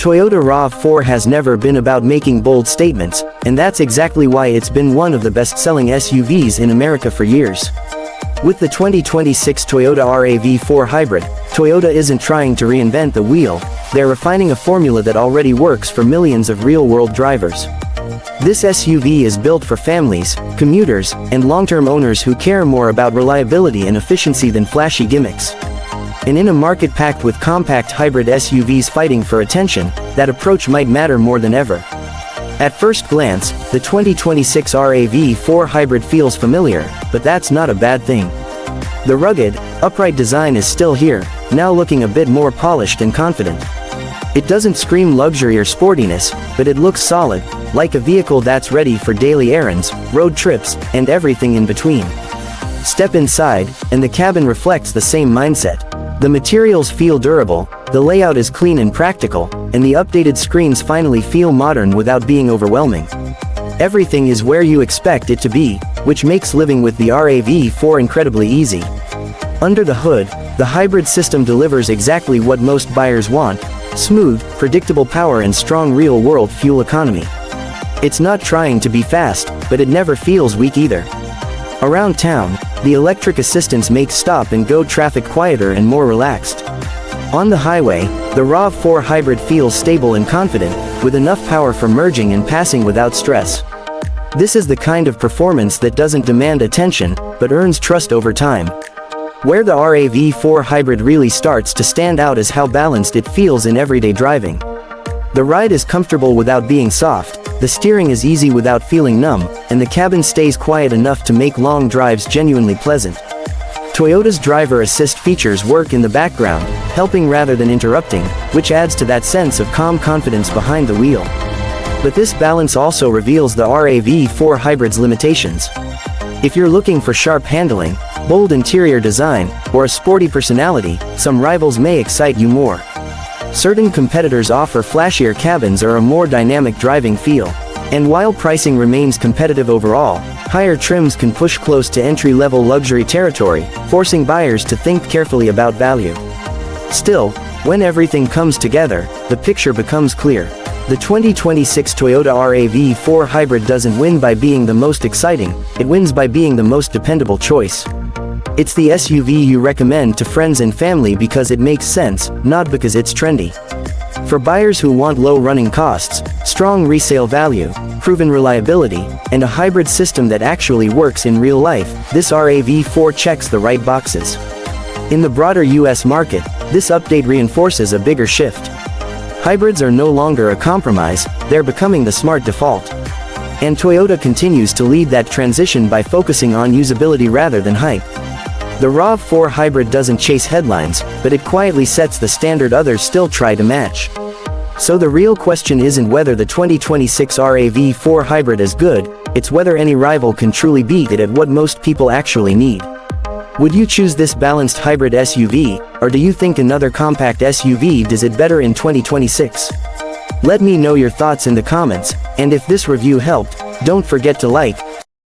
Toyota RAV4 has never been about making bold statements, and that's exactly why it's been one of the best-selling SUVs in America for years. With the 2026 Toyota RAV4 Hybrid, Toyota isn't trying to reinvent the wheel, they're refining a formula that already works for millions of real-world drivers. This SUV is built for families, commuters, and long-term owners who care more about reliability and efficiency than flashy gimmicks. And in a market packed with compact hybrid SUVs fighting for attention, that approach might matter more than ever. At first glance, the 2026 RAV4 Hybrid feels familiar, but that's not a bad thing. The rugged, upright design is still here, now looking a bit more polished and confident. It doesn't scream luxury or sportiness, but it looks solid, like a vehicle that's ready for daily errands, road trips, and everything in between. Step inside, and the cabin reflects the same mindset. The materials feel durable, the layout is clean and practical, and the updated screens finally feel modern without being overwhelming. Everything is where you expect it to be, which makes living with the RAV4 incredibly easy. Under the hood, the hybrid system delivers exactly what most buyers want: smooth, predictable power and strong real-world fuel economy. It's not trying to be fast, but it never feels weak either. Around town, the electric assistance makes stop-and-go traffic quieter and more relaxed. On the highway, the RAV4 Hybrid feels stable and confident, with enough power for merging and passing without stress. This is the kind of performance that doesn't demand attention, but earns trust over time. Where the RAV4 Hybrid really starts to stand out is how balanced it feels in everyday driving. The ride is comfortable without being soft, the steering is easy without feeling numb, and the cabin stays quiet enough to make long drives genuinely pleasant. Toyota's driver assist features work in the background, helping rather than interrupting, which adds to that sense of calm confidence behind the wheel. But this balance also reveals the RAV4 Hybrid's limitations. If you're looking for sharp handling, bold interior design, or a sporty personality, some rivals may excite you more. Certain competitors offer flashier cabins or a more dynamic driving feel. And while pricing remains competitive overall, higher trims can push close to entry-level luxury territory, forcing buyers to think carefully about value. Still, when everything comes together, the picture becomes clear. The 2026 Toyota RAV4 Hybrid doesn't win by being the most exciting, it wins by being the most dependable choice. It's the SUV you recommend to friends and family because it makes sense, not because it's trendy. For buyers who want low running costs, strong resale value, proven reliability, and a hybrid system that actually works in real life, this RAV4 checks the right boxes. In the broader US market, this update reinforces a bigger shift. Hybrids are no longer a compromise, they're becoming the smart default. And Toyota continues to lead that transition by focusing on usability rather than hype. The RAV4 Hybrid doesn't chase headlines, but it quietly sets the standard others still try to match. So the real question isn't whether the 2026 RAV4 Hybrid is good, it's whether any rival can truly beat it at what most people actually need. Would you choose this balanced hybrid SUV, or do you think another compact SUV does it better in 2026? Let me know your thoughts in the comments, and if this review helped, don't forget to like,